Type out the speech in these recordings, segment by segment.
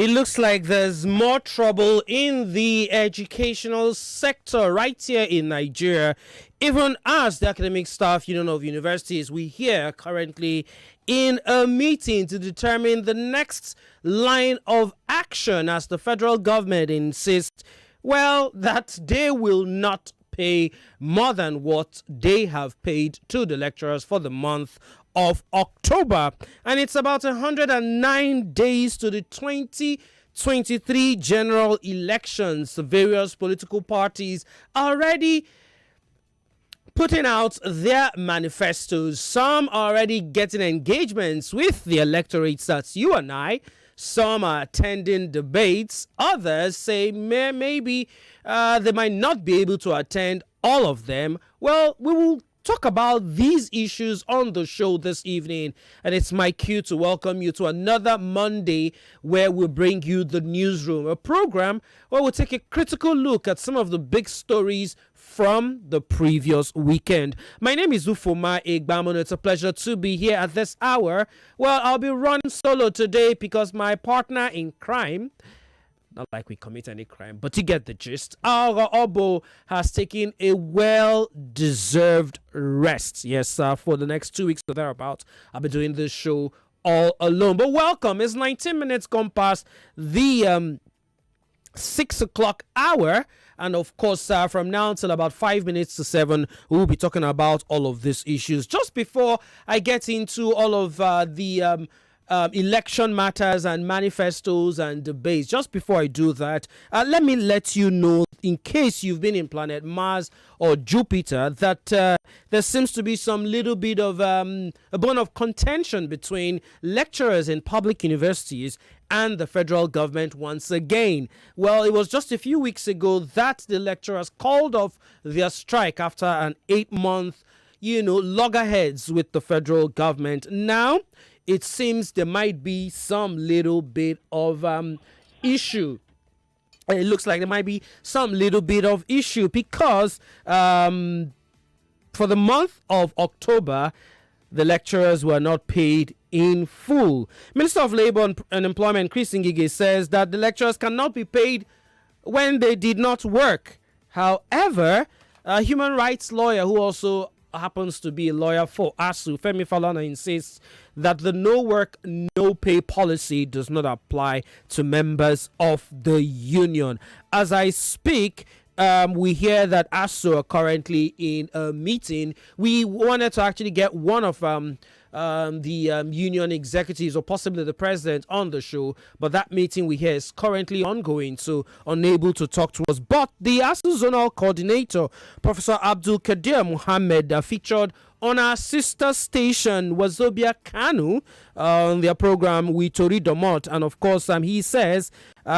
It looks like there's more trouble in the educational sector right here in Nigeria. Even as the Academic Staff Union of Universities, we hear currently in a meeting to determine the next line of action as the federal government insists, well, that they will not pay more than what they have paid to the lecturers for the month of October. And it's about 109 days to the 2023 general elections. The various political parties are already putting out their manifestos. Some are already getting engagements with the electorates, that's you and I. Some are attending debates. Others say maybe they might not be able to attend all of them. Well, we will talk about these issues on the show this evening, and it's my cue to welcome you to another Monday where we bring you the Newsroom, a program where we'll take a critical look at some of the big stories from the previous weekend. My name is Ufuoma Egbamuno. It's a pleasure to be here at this hour. Well, I'll be running solo today because my partner in crime, not like we commit any crime, but you get the gist, Oboh has taken a well-deserved rest. Yes, for the next 2 weeks or thereabouts, I'll be doing this show all alone. But welcome. It's 19 minutes gone past the 6 o'clock hour. And of course, from now until about 5 minutes to 7, we'll be talking about all of these issues. Just before I get into all of the election matters and manifestos and debates, just before I do that, let me let you know, in case you've been in planet Mars or Jupiter, that there seems to be some little bit of a bone of contention between lecturers in public universities and the federal government once again. Well, it was just a few weeks ago that the lecturers called off their strike after an 8-month, loggerheads with the federal government. Now, it seems there might be some little bit of issue. It looks like there might be some little bit of issue because for the month of October, the lecturers were not paid in full. Minister of Labour and Employment Chris Ngige says that the lecturers cannot be paid when they did not work. However, a human rights lawyer who also happens to be a lawyer for ASUU, Femi Falana, insists that the no work, no pay policy does not apply to members of the union. As I speak, we hear that ASUU are currently in a meeting. We wanted to actually get one of the union executives or possibly the president on the show, but that meeting we hear is currently ongoing, so unable to talk to us. But the ASUU zonal coordinator, Professor Abdul Kadir Muhammad, featured on our sister station Wazobia Kanu on their program Witori Domot, and of course he says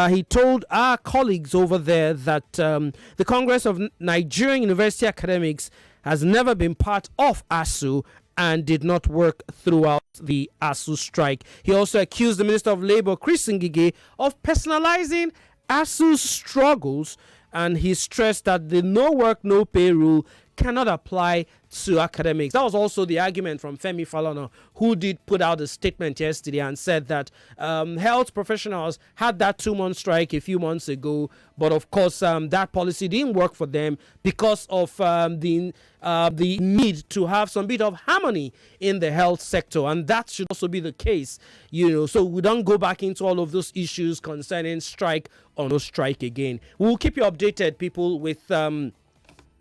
he told our colleagues over there that the Congress of Nigerian University Academics has never been part of ASUU and did not work throughout the ASUU strike. He also accused the Minister of Labour, Chris Ngige, of personalizing ASUU's struggles, and he stressed that the no work, no pay rule cannot apply to academics. That was also the argument from Femi Falana, who did put out a statement yesterday and said that health professionals had that 2-month strike a few months ago, but of course that policy didn't work for them because of the need to have some bit of harmony in the health sector, and that should also be the case, so we don't go back into all of those issues concerning strike or no strike again. We'll keep you updated, people, with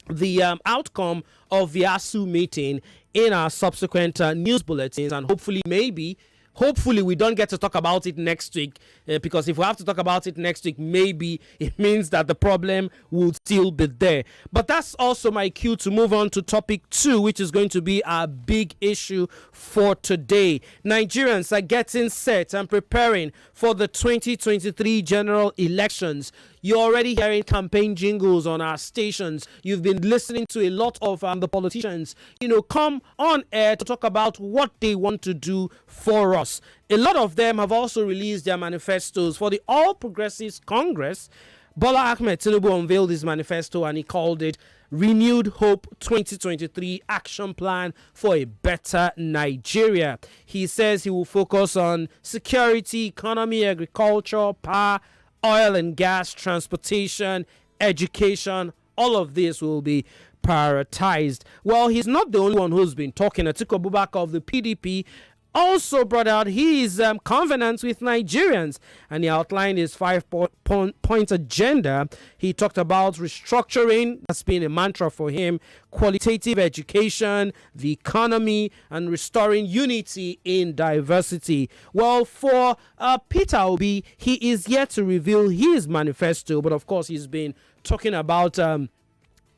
the outcome of the ASUU meeting in our subsequent news bulletins, and hopefully we don't get to talk about it next week, because if we have to talk about it next week, maybe it means that the problem will still be there. But that's also my cue to move on to topic 2, which is going to be our big issue for today. Nigerians are getting set and preparing for the 2023 general elections. You're already hearing campaign jingles on our stations. You've been listening to a lot of the politicians, come on air to talk about what they want to do for us. A lot of them have also released their manifestos. For the All Progressives Congress, Bola Ahmed Tinubu unveiled his manifesto and he called it Renewed Hope 2023 Action Plan for a Better Nigeria. He says he will focus on security, economy, agriculture, power, oil and gas, transportation, education. All of this will be prioritized. Well, he's not the only one who's been talking. Atiku Abubakar of the PDP also brought out his covenants with Nigerians, and he outlined his 5-point agenda. He talked about restructuring, that's been a mantra for him, qualitative education, the economy, and restoring unity in diversity. Well, for Peter Obi, he is yet to reveal his manifesto, but of course he's been talking about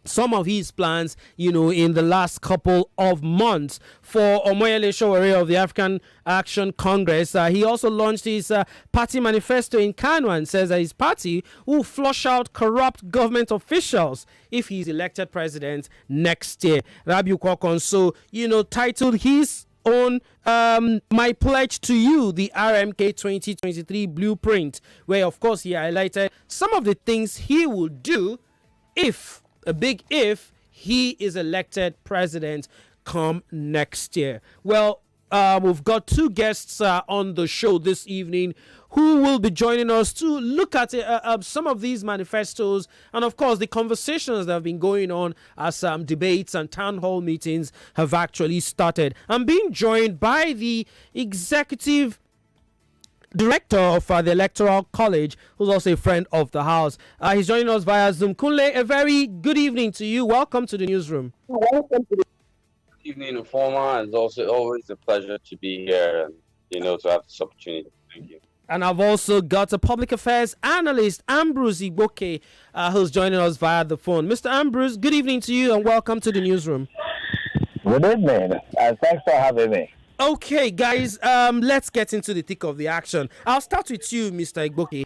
some of his plans, in the last couple of months. For Omoyele Sowore of the African Action Congress, he also launched his party manifesto in Kano and says that his party will flush out corrupt government officials if he's elected president next year. Rabiu Kwakonso, titled his own My Pledge to You, the RMK 2023 blueprint, where of course he highlighted some of the things he will do if he is elected president come next year. Well, we've got two guests on the show this evening who will be joining us to look at some of these manifestos and, of course, the conversations that have been going on as debates and town hall meetings have actually started. I'm being joined by the executive director of the Electoral College, who's also a friend of the house. He's joining us via Zoom. Kunle, a very good evening to you. Welcome to the newsroom. Welcome to the evening, Ufuoma. It's also always a pleasure to be here and, to have this opportunity. Thank you. And I've also got a public affairs analyst, Ambrose Igboke, who's joining us via the phone. Mr. Ambrose, good evening to you and welcome to the newsroom. Good evening, and thanks for having me. Okay, guys, let's get into the thick of the action. I'll start with you, Mr. Igboke.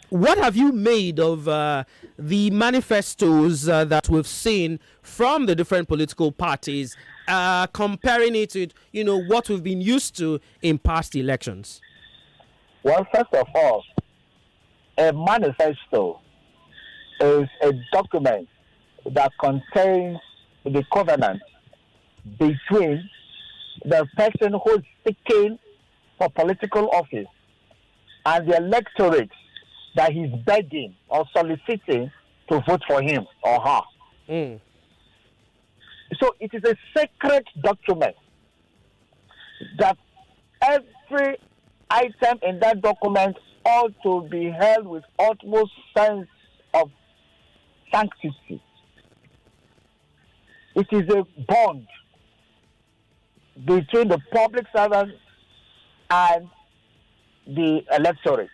What have you made of the manifestos that we've seen from the different political parties, comparing it with, what we've been used to in past elections? Well, first of all, a manifesto is a document that contains the covenant between the person who is seeking for political office and the electorate that he's begging or soliciting to vote for him or her. So it is a sacred document that every item in that document ought to be held with utmost sense of sanctity. It is a bond between the public servants and the electorate.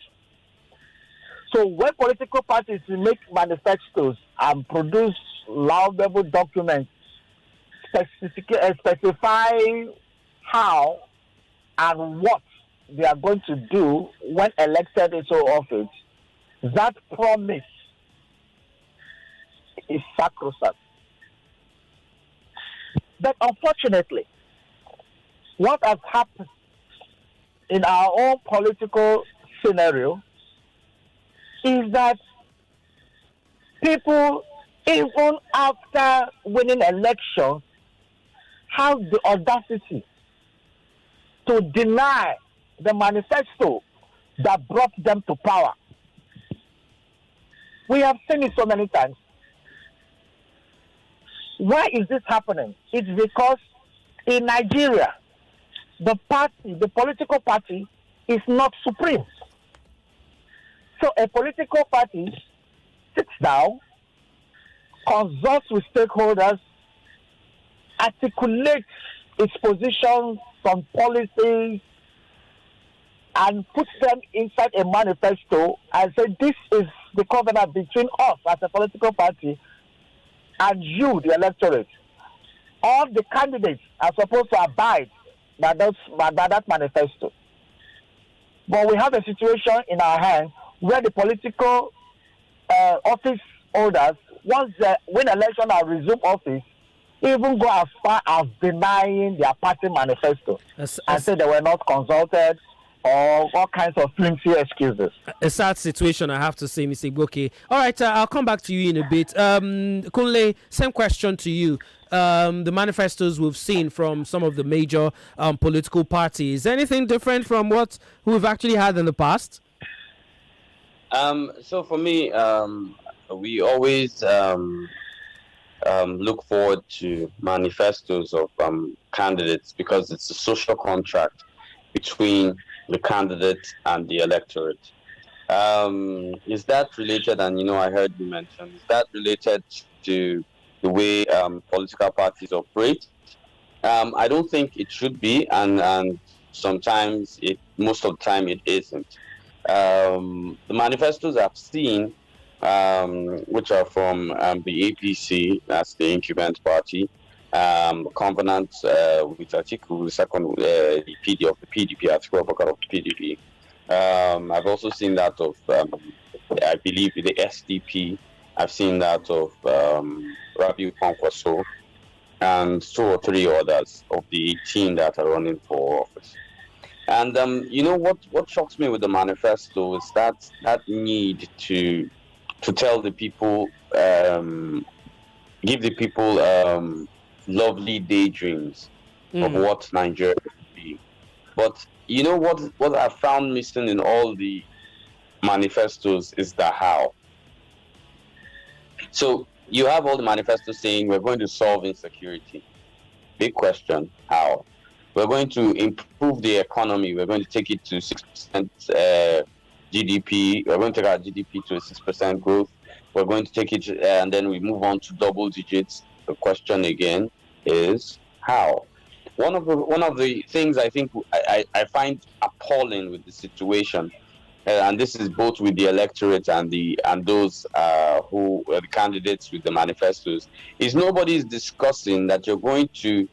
So when political parties make manifestos and produce laudable documents specifying how and what they are going to do when elected into office, that promise is sacrosanct. But unfortunately, what has happened in our own political scenario is that people, even after winning elections, have the audacity to deny the manifesto that brought them to power. We have seen it so many times. Why is this happening? It's because in Nigeria, the political party is not supreme. So a political party sits down, consults with stakeholders, articulates its positions on policies, and puts them inside a manifesto and say, this is the covenant between us as a political party and you, the electorate. All the candidates are supposed to abide by that manifesto. But we have a situation in our hands where the political office holders, once they win election and resume office, even go as far as denying their party manifesto and say they were not consulted, or all kinds of flimsy excuses. A sad situation, I have to say, Mr. Igboke. All right, I'll come back to you in a bit. Kunle, same question to you. The manifestos we've seen from some of the major political parties, anything different from what we've actually had in the past? So for me, we always look forward to manifestos of candidates because it's a social contract between the candidate and the electorate. Is that related? And I heard you mention, is that related to the way political parties operate? I don't think it should be, and sometimes most of the time it isn't. The manifestos I've seen, which are from the APC, that's the incumbent party, covenant with Article second the PD of the PDP, Article of the PDP. I've also seen that of, I believe, the SDP. I've seen that of Rabiu Kwankwaso and 2 or 3 others of the 18 that are running for office. And what shocks me with the manifesto is that need to tell the people, give the people lovely daydreams of what Nigeria would be. But what I found missing in all the manifestos is the how. So you have all the manifestos saying we're going to solve insecurity. Big question, how? We're going to improve the economy. We're going to take it to 6% GDP. We're going to take our GDP to a 6% growth. We're going to take it, and then we move on to double digits. The question again is how. One of the things I think I find appalling with the situation, and this is both with the electorate and those who are the candidates with the manifestos, is nobody's discussing that you're going to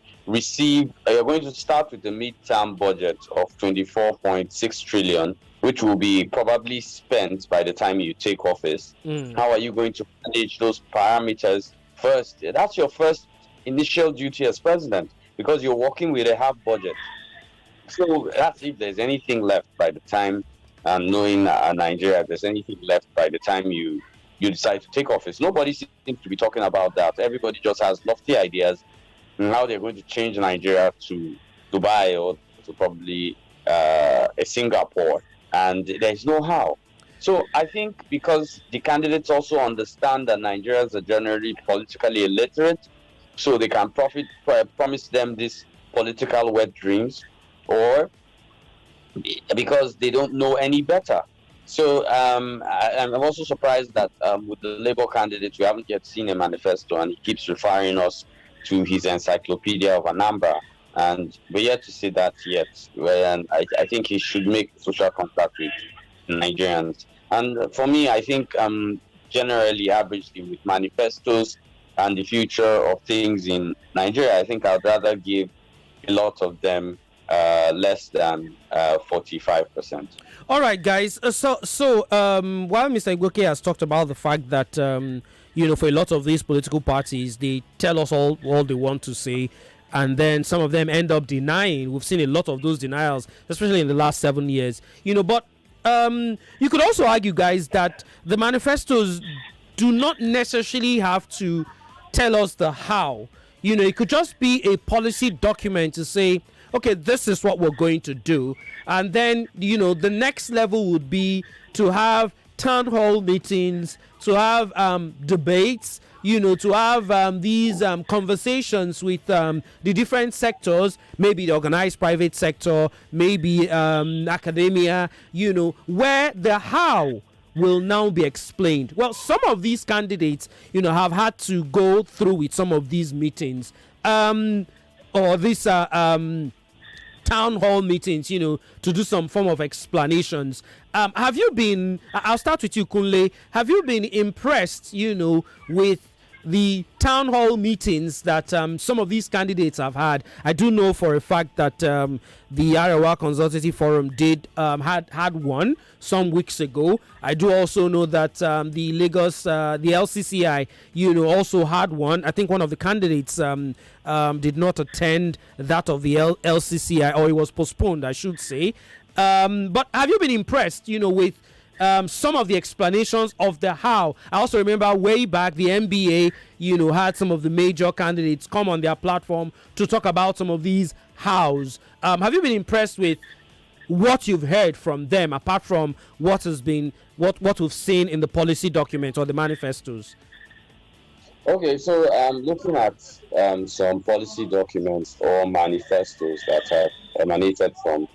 start with a mid-term budget of 24.6 trillion, which will be probably spent by the time you take office. How are you going to manage those parameters first? That's your first initial duty as president, because you're working with a half budget. So that's if there's anything left by the time, knowing Nigeria, if there's anything left by the time you decide to take office. Nobody seems to be talking about that. Everybody just has lofty ideas on how they're going to change Nigeria to Dubai or to probably a Singapore, and there's no how. So I think because the candidates also understand that Nigerians are generally politically illiterate, so they can promise them these political wet dreams, or because they don't know any better. So I'm also surprised that with the Labour candidates, we haven't yet seen a manifesto, and he keeps referring us to his encyclopedia of Anambra, and we're yet to see that yet. And I think he should make social contact with Nigerians. And for me, I think generally, averagely, with manifestos and the future of things in Nigeria, I think I'd rather give a lot of them less than 45%. All right, guys. So while Mr. Igboke has talked about the fact that for a lot of these political parties, they tell us all they want to say, and then some of them end up denying. We've seen a lot of those denials, especially in the last 7 years. But you could also argue, guys, that the manifestos do not necessarily have to tell us the how. It could just be a policy document to say, okay, this is what we're going to do. And then, the next level would be to have town hall meetings, to have debates, to have these conversations with the different sectors, maybe the organized private sector, maybe academia, where the how will now be explained. Well, some of these candidates, have had to go through with some of these meetings, or these town hall meetings, to do some form of explanations. Have you been, I'll start with you, Kunle, have you been impressed, with the town hall meetings that some of these candidates have had? I do know for a fact that the Arewa Consultative Forum had one some weeks ago. I do also know that the Lagos, the LCCI, also had one. I think one of the candidates did not attend that of the LCCI, or it was postponed, I should say. But have you been impressed, with some of the explanations of the how? I also remember way back the NBA, had some of the major candidates come on their platform to talk about some of these hows. Have you been impressed with what you've heard from them, apart from what we've seen in the policy documents or the manifestos? Okay, so looking at some policy documents or manifestos that have emanated from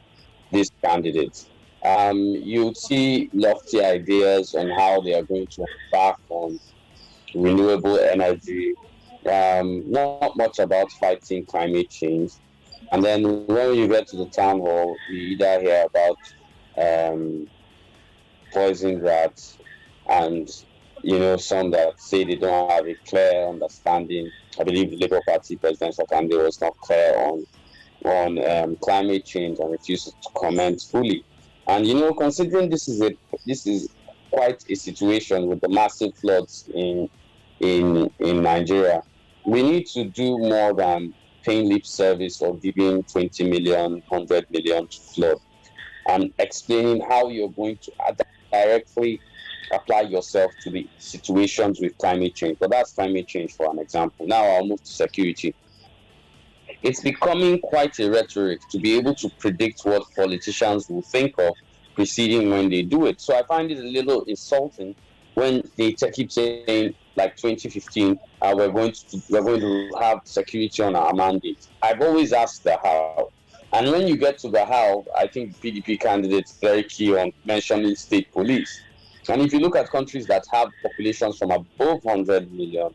these candidates, you see lofty ideas on how they are going to embark on renewable energy, not much about fighting climate change. And then when you get to the town hall, you either hear about poison rats and some that say they don't have a clear understanding. I believe the Labour Party presidential candidate was not clear on climate change and refuses to comment fully. And considering this is quite a situation with the massive floods in Nigeria, we need to do more than paying lip service or giving 20 million, 100 million to flood, and explaining how you're going to directly apply yourself to the situations with climate change. But that's climate change for an example. Now I'll move to security. It's becoming quite a rhetoric to be able to predict what politicians will think of preceding when they do it. So I find it a little insulting when they keep saying, like 2015, we're going to have security on our mandate. I've always asked the how. And when you get to the how, I think the PDP candidate's very key on mentioning state police. And if you look at countries that have populations from above 100 million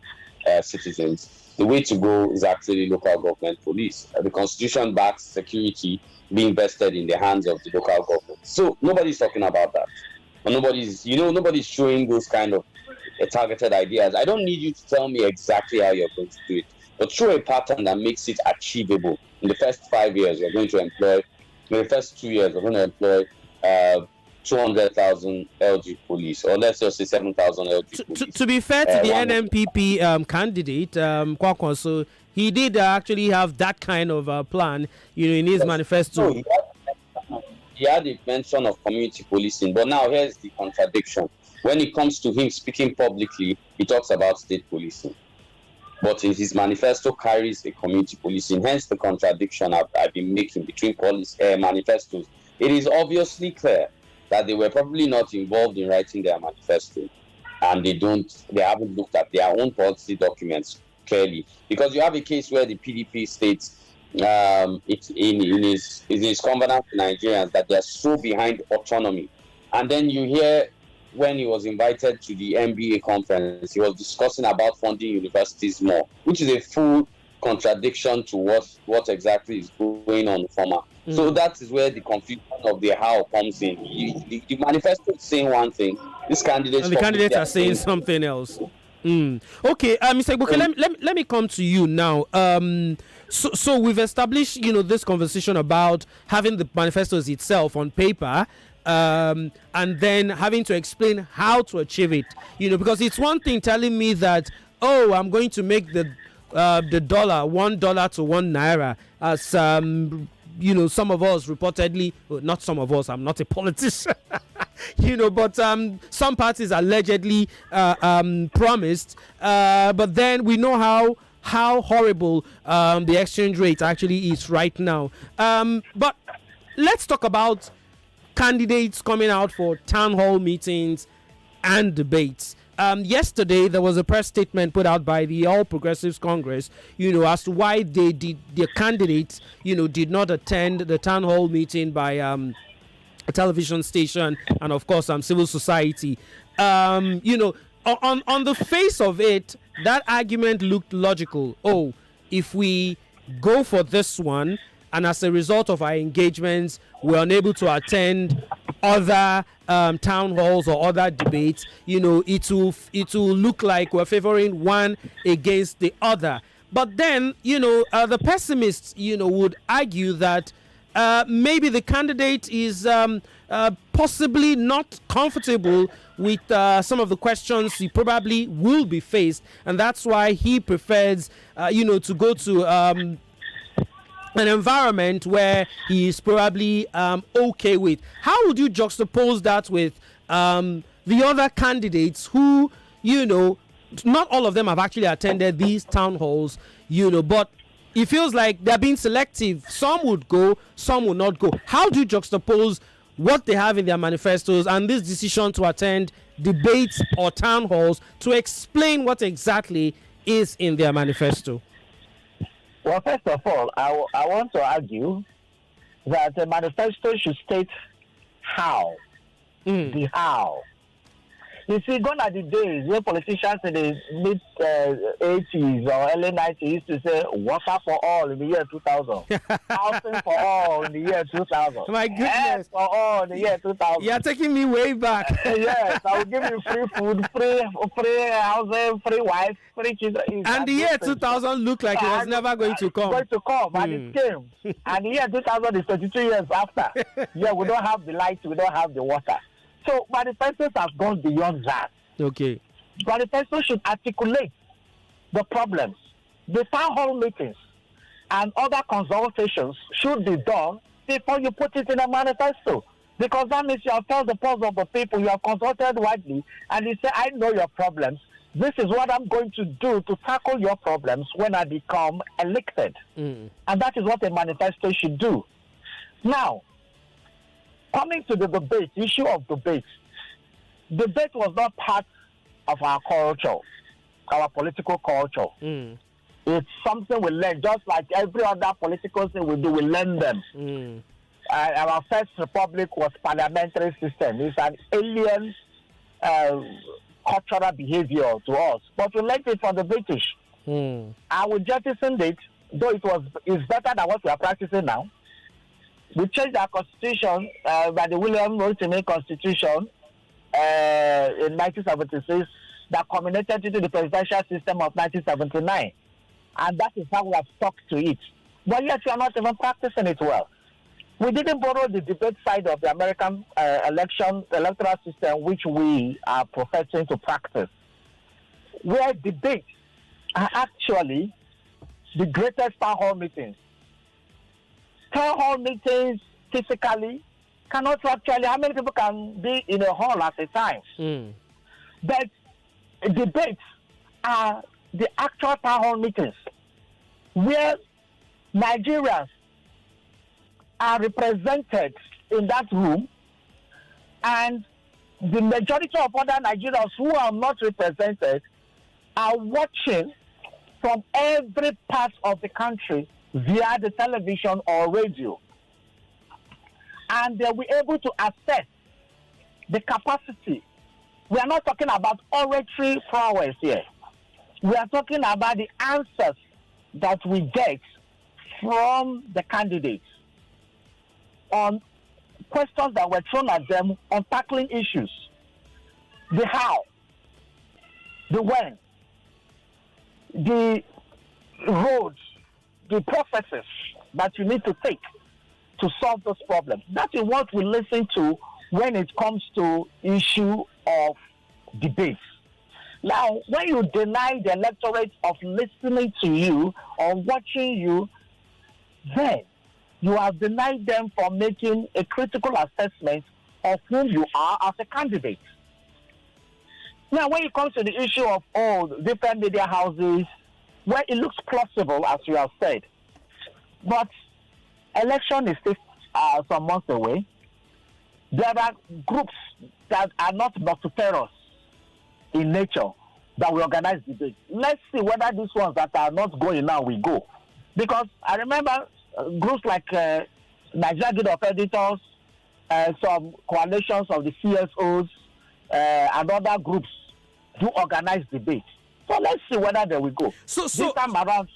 citizens, the way to go is actually local government police. The constitution backs security being vested in the hands of the local government. So nobody's talking about that. And nobody's showing those kind of targeted ideas. I don't need you to tell me exactly how you're going to do it, but show a pattern that makes it achievable. In the first 5 years, you're going to employ, in the first 2 years, we're going to employ 200,000 LG police, or let's just say 7,000 LG police. To be fair to the NMPP candidate, Kwakwanso, he did actually have that kind of plan, in his manifesto. No, he had a mention of community policing, but now here's the contradiction. When it comes to him speaking publicly, he talks about state policing. But in his manifesto carries a community policing, hence the contradiction I've been making between manifestos. It is obviously clear that they were probably not involved in writing their manifesto, and they haven't looked at their own policy documents clearly. Because you have a case where the PDP states it's in his covenant to Nigerians that they're so behind autonomy. And then you hear when he was invited to the MBA conference, he was discussing about funding universities more, which is a full contradiction to what exactly is going on in Ufuoma. So that is where the confusion of the how comes in. The manifesto is saying one thing, this candidate and the candidates are saying something else. Okay, Mr. Egbamuno, let me come to you now. So we've established, this conversation about having the manifestos itself on paper, and then having to explain how to achieve it. Because it's one thing telling me that, I'm going to make the dollar $1 to 1 naira, as some of us reportedly, not some of us, I'm not a politician, but some parties allegedly promised, but then we know how horrible the exchange rate actually is right now. But let's talk about candidates coming out for town hall meetings and debates. Yesterday, there was a press statement put out by the All Progressives Congress, as to why the candidates, did not attend the town hall meeting by a television station and, of course, civil society. On the face of it, that argument looked logical. If we go for this one, and as a result of our engagements, we're unable to attend other town halls or other debates, it will look like we're favoring one against the other. But then, the pessimists, would argue that maybe the candidate is possibly not comfortable with some of the questions he probably will be faced, and that's why he prefers, to go to an environment where he is probably okay with. How would you juxtapose that with the other candidates who, not all of them have actually attended these town halls, but it feels like they're being selective. Some would go, some would not go. How do you juxtapose what they have in their manifestos and this decision to attend debates or town halls to explain what exactly is in their manifesto? Well, first of all, I want to argue that the manifesto should state how. The how. You see, gone are the days where politicians in the mid 80s or early 90s used to say water for all in the year 2000, housing for all in the year 2000, my goodness, health for all in the year 2000. You're taking me way back. Yes, I will give you free food, free housing, free wife, free children. And the year 2000 looked like it was never going to come. And it came. And the year 2000 is 22 years after. Yeah, we don't have the light, we don't have the water. So manifestos have gone beyond that. Okay. Manifestos should articulate the problems. The town hall meetings and other consultations should be done before you put it in a manifesto. Because that means you have told the pulse of the people, you have consulted widely, and you say, I know your problems. This is what I'm going to do to tackle your problems when I become elected. And that is what a manifesto should do. Now, coming to the debate, issue of debate. Debate was not part of our culture, our political culture. It's something we learn, just like every other political thing we do, we learn them. Our first republic was parliamentary system. It's an alien cultural behavior to us, but we learned it from the British. And we jettisoned it, though it's better than what we are practicing now. We changed our constitution by the William Rotimi Constitution in 1976 that culminated into the presidential system of 1979. And that is how we have stuck to it. But yet we are not even practicing it well. We didn't borrow the debate side of the American electoral system, which we are professing to practice, where debates are actually the greatest town hall meetings. Town hall meetings physically cannot actually, how many people can be in a hall at a time? But debates are the actual town hall meetings where Nigerians are represented in that room, and the majority of other Nigerians who are not represented are watching from every part of the country via the television or radio. And they'll be able to assess the capacity. We are not talking about oratory prowess here. We are talking about the answers that we get from the candidates on questions that were thrown at them on tackling issues. The how, the when, the roads, the processes that you need to take to solve those problems. That is what we listen to when it comes to issue of debates. Now, when you deny the electorate of listening to you or watching you, then you have denied them from making a critical assessment of whom you are as a candidate. Now, when it comes to the issue of all different media houses, well, it looks plausible, as you have said. But election is still some months away. There are groups that are not multiparous in nature that will organize debates. Let's see whether these ones that are not going now will go. Because I remember groups like Nigeria Guild of Editors, some coalitions of the CSOs, and other groups do organize debates. So let's see whether they will go. So this time around,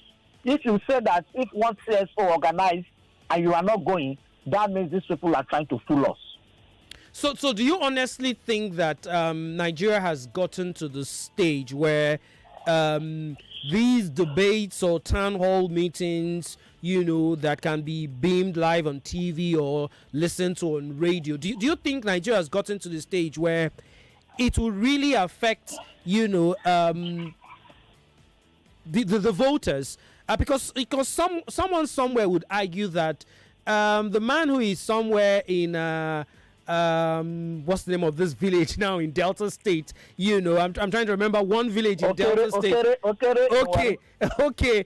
if you say that if one CSO organized and you are not going, that means these people are trying to fool us. So do you honestly think that Nigeria has gotten to the stage where these debates or town hall meetings, that can be beamed live on TV or listened to on radio, do you think Nigeria has gotten to the stage where it will really affect, the voters? Because someone somewhere would argue that the man who is somewhere in what's the name of this village now in Delta State? I'm trying to remember one village in Delta State. Okay.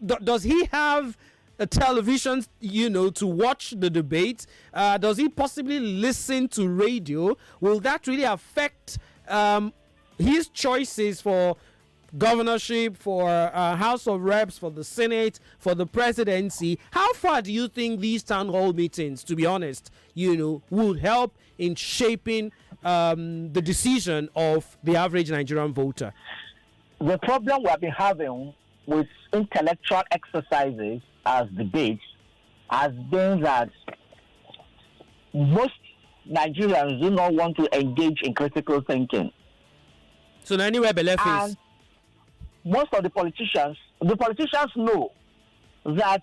Does he have a television, to watch the debate? Does he possibly listen to radio? Will that really affect his choices for governorship, for House of Reps, for the Senate, for the presidency? How far do you think these town hall meetings, to be honest, would help in shaping the decision of the average Nigerian voter? The problem we have been having with intellectual exercises as debates has been that most Nigerians do not want to engage in critical thinking. So anywhere belief is. Most of the politicians know that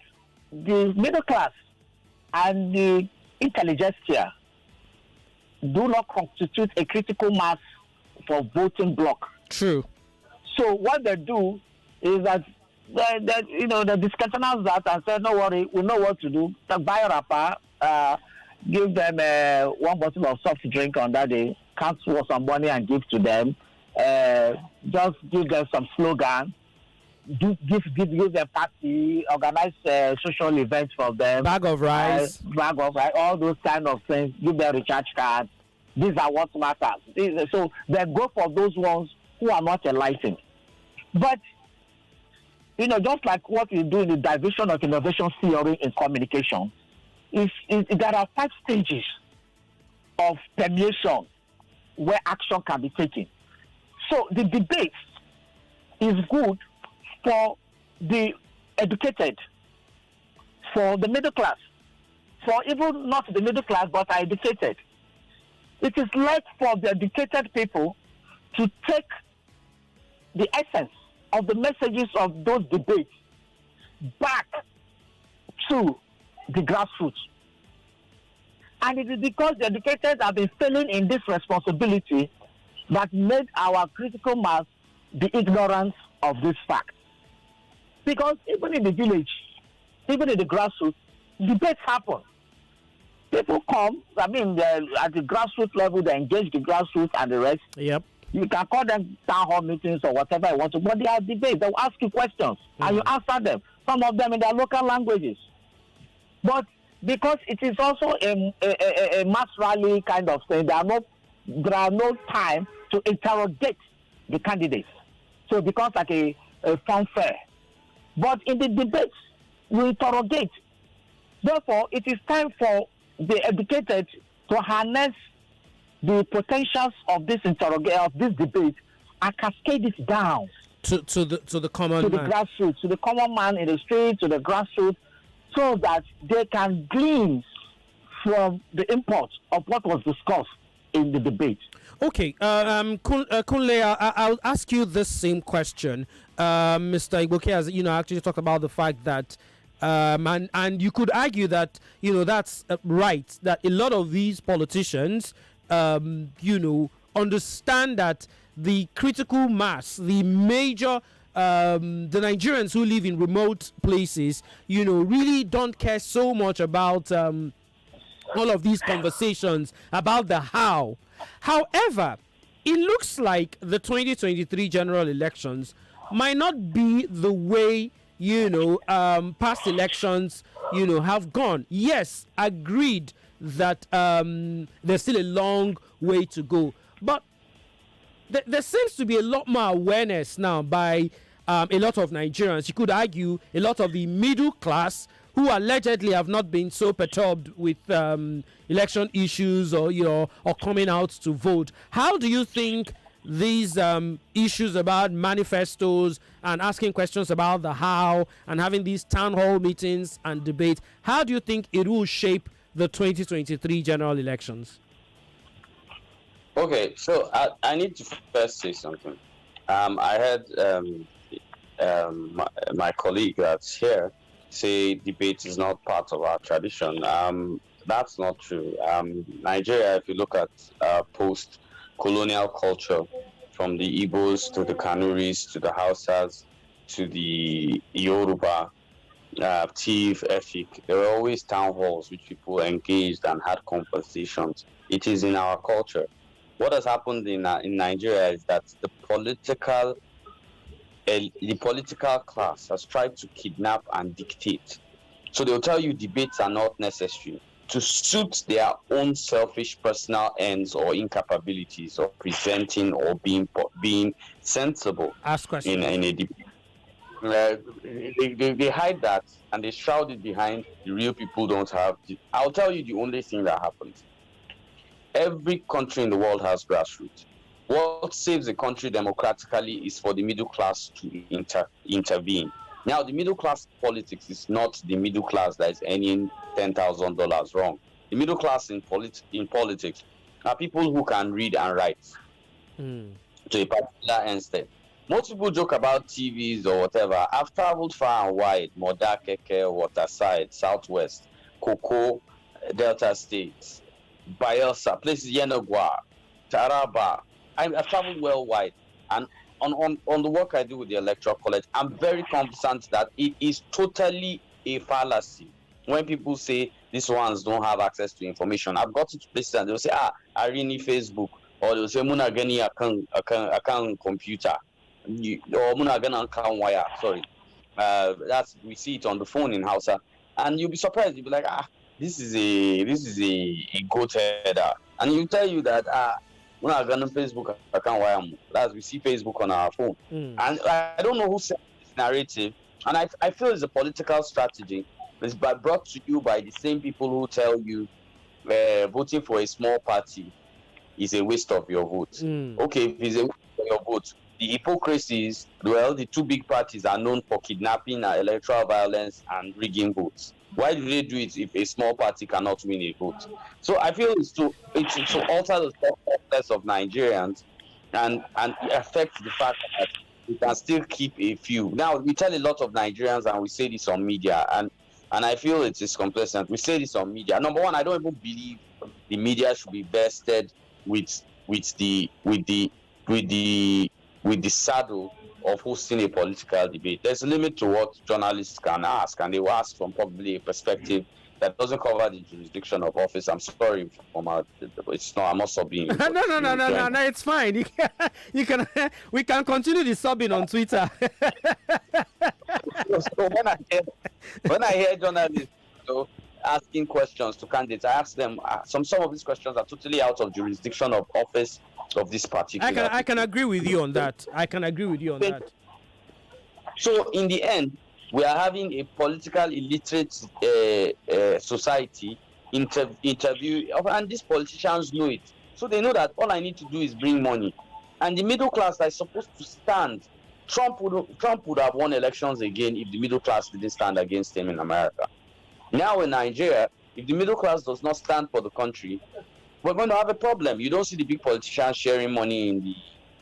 the middle class and the intelligentsia do not constitute a critical mass for voting bloc. True. So what they do is that they discontinue that and say, no worry, we know what to do. So buy a wrapper, give them one bottle of soft drink on that day, cancel some money and give to them. Just give them some slogan, give them party, organize social events for them. Bag of rice, all those kind of things. Give them recharge cards. These are what matters. So they go for those ones who are not enlightened. But just like what we do in the division of innovation theory in communication, there are 5 stages of permeation where action can be taken. So the debate is good for the educated, for the middle class, for even not the middle class but are educated. It is left for the educated people to take the essence of the messages of those debates back to the grassroots. And it is because the educated have been failing in this responsibility that made our critical mass the ignorance of this fact. Because even in the village, even in the grassroots, debates happen. People come, at the grassroots level, they engage the grassroots and the rest. Yep. You can call them town hall meetings or whatever you want to, but they are debates. They will ask you questions and you answer them. Some of them in their local languages. But because it is also a mass rally kind of thing, there are no time to interrogate the candidates. So it becomes like a fanfare. But in the debates, we interrogate. Therefore, it is time for the educated to harness the potentials of this debate and cascade it down to the common man, the grassroots, to the common man in the street, to the grassroots, so that they can glean from the import of what was discussed in the debate. Okay, Kunle, I'll ask you this same question. Mr. Igboke has, actually talked about the fact that, and you could argue that, that's right, that a lot of these politicians, understand that the critical mass, the major, the Nigerians who live in remote places, really don't care so much about all of these conversations about the how. However, it looks like the 2023 general elections might not be the way, past elections, have gone. Yes, agreed that there's still a long way to go. But there seems to be a lot more awareness now by a lot of Nigerians. You could argue a lot of the middle class who allegedly have not been so perturbed with election issues or coming out to vote. How do you think these issues about manifestos and asking questions about the how and having these town hall meetings and debate, how do you think it will shape the 2023 general elections? Okay, so I need to first say something. I heard my colleague that's here say debate is not part of our tradition. That's not true. Nigeria, if you look at post-colonial culture, from the Igbos to the Kanuris to the Hausas, to the Yoruba chief ethic. There were always town halls which people engaged and had conversations. It is in our culture. What has happened in Nigeria is that the political class has tried to kidnap and dictate. So they'll tell you debates are not necessary to suit their own selfish personal ends or incapabilities of presenting or being sensible Ask questions. in a debate. They hide that and they shroud it behind the real people don't have. I'll tell you the only thing that happens. Every country in the world has grassroots. What saves a country democratically is for the middle class to intervene. Now, the middle class politics is not the middle class that is earning $10,000 wrong. The middle class in politics are people who can read and write to a particular extent. Most people joke about TVs or whatever. I've traveled far and wide: Modakeke, Waterside, Southwest, Koko, Delta States, Bayelsa, places Yenagua, Taraba. I've traveled well wide, and on the work I do with the Electoral College, I'm very conversant that it is totally a fallacy when people say these ones don't have access to information. I've got to places and they'll say, I really need Facebook, or they'll say, Muna gani account computer, or Muna gani account wire. Sorry, we see it on the phone in Hausa, and you'll be surprised. You'll be like, this is a goat header, and you tell you that we're not gonna Facebook account. That's we see Facebook on our phone, and I don't know who said this narrative, and I feel it's a political strategy. It's brought to you by the same people who tell you voting for a small party is a waste of your vote. Okay, if it's a waste of your vote, the hypocrisy is, well, the two big parties are known for kidnapping, electoral violence, and rigging votes. Why do they do it if a small party cannot win a vote? So I feel it's to alter the thought of Nigerians and affect the fact that we can still keep a few. Now, we tell a lot of Nigerians, and we say this on media, and I feel it is complacent. We say this on media. Number one, I don't even believe the media should be vested with the saddle of hosting a political debate. There's a limit to what journalists can ask, and they will ask from probably a perspective that doesn't cover the jurisdiction of office. I'm sorry, it's not. I'm not subbing. No, it's fine. We can continue the subbing on Twitter. So when I hear journalists asking questions to candidates, I ask them. Some of these questions are totally out of jurisdiction of office of this particular. I can agree with you on that. So in the end, we are having a political illiterate society interview, and these politicians know it. So they know that all I need to do is bring money, and the middle class that is supposed to stand. Trump would have won elections again if the middle class didn't stand against him in America. Now in Nigeria, if the middle class does not stand for the country, we're going to have a problem. You don't see the big politicians sharing money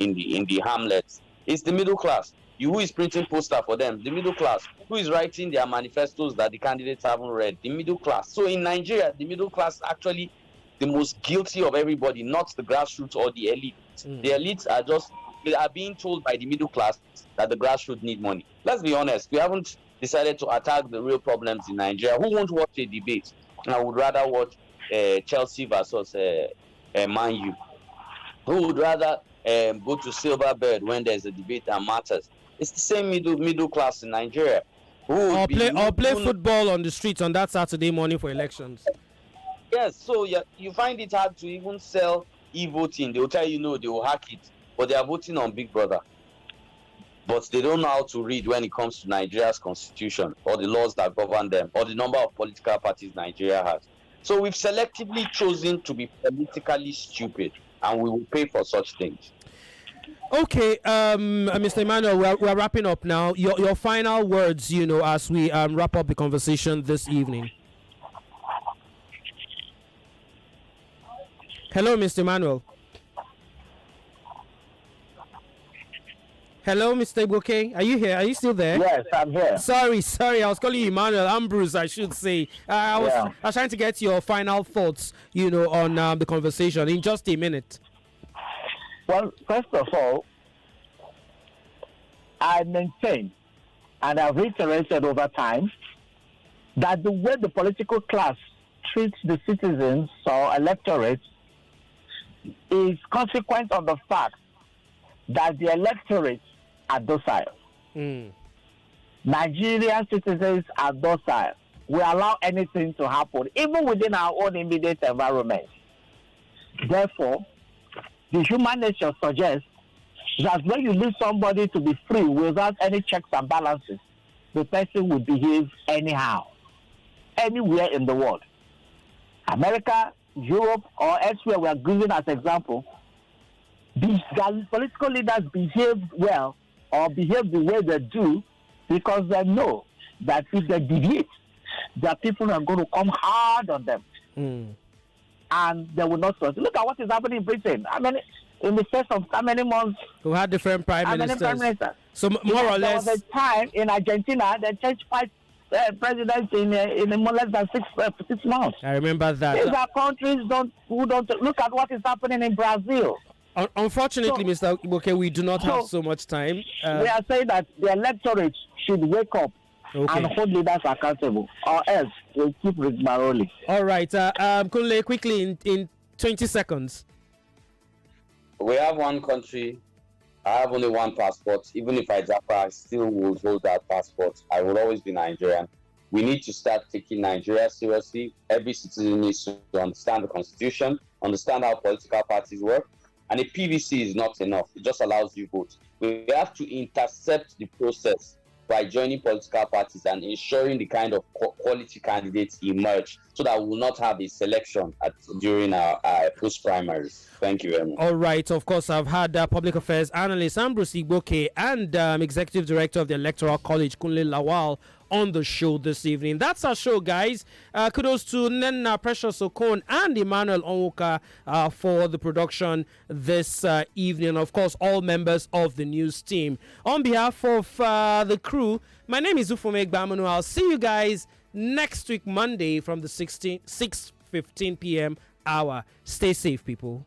in the hamlets. It's the middle class. Who is printing poster for them? The middle class. Who is writing their manifestos that the candidates haven't read? The middle class. So in Nigeria, the middle class actually the most guilty of everybody, not the grassroots or the elite. The elites are being told by the middle class that the grassroots need money. Let's be honest. We haven't decided to attack the real problems in Nigeria. Who won't watch a debate? I would rather watch Chelsea versus Man U. Who would rather go to Silverbird when there's a debate that matters? It's the same middle class in Nigeria. Or play football on the streets on that Saturday morning for elections. Yes, so you find it hard to even sell e-voting. They will tell you no, they will hack it, but they are voting on Big Brother. But they don't know how to read when it comes to Nigeria's constitution or the laws that govern them or the number of political parties Nigeria has. So we've selectively chosen to be politically stupid, and we will pay for such things. Okay, Mr. Emmanuel, we're wrapping up now. Your final words, as we wrap up the conversation this evening. Hello, Mr. Emmanuel. Hello, Mr. Ibuke. Are you here? Are you still there? Yes, I'm here. Sorry. I was calling you Emmanuel. Ambrose, I should say. I was trying to get your final thoughts, on the conversation in just a minute. Well, first of all, I maintain and I've reiterated over time, that the way the political class treats the citizens or electorate is consequent of the fact that the electorate are docile. Nigerian citizens are docile. We allow anything to happen, even within our own immediate environment. Therefore, the human nature suggests that when you leave somebody to be free without any checks and balances, the person will behave anyhow, anywhere in the world. America, Europe, or elsewhere we are giving as example, these political leaders behave well or behave the way they do because they know that if they deviate, their people are going to come hard on them. And they will not trust. Look at what is happening in Britain. I mean, in the space of how many months? Who had different prime ministers. So more or less. There was a time in Argentina they changed 5 presidents in more less than 6 months. I remember that. These are countries who don't look at what is happening in Brazil. Unfortunately, Mr. Igboke, we do not have so much time. We are saying that the electorate should wake up and hold leaders accountable, or else we'll keep rigmaroling. All right. Kunle, quickly in 20 seconds. We have one country. I have only one passport. Even if I Japa, I still would hold that passport. I will always be Nigerian. We need to start taking Nigeria seriously. Every citizen needs to understand the constitution, understand how political parties work. And a PVC is not enough. It just allows you vote. We have to intercept the process by joining political parties and ensuring the kind of quality candidates emerge so that we will not have a selection during our post-primaries. Thank you very much. All right. Of course, I've had public affairs analyst Ambrose Igboke and executive director of the Electoral College, Kunle Lawal, on the show this evening. That's our show, guys. Kudos to Nenna Precious Okon and Emmanuel Onwuka for the production this evening. Of course, all members of the news team. On behalf of the crew, my name is Ufuoma Egbamuno. I'll see you guys next week, Monday, from the 6:15 p.m. hour. Stay safe, people.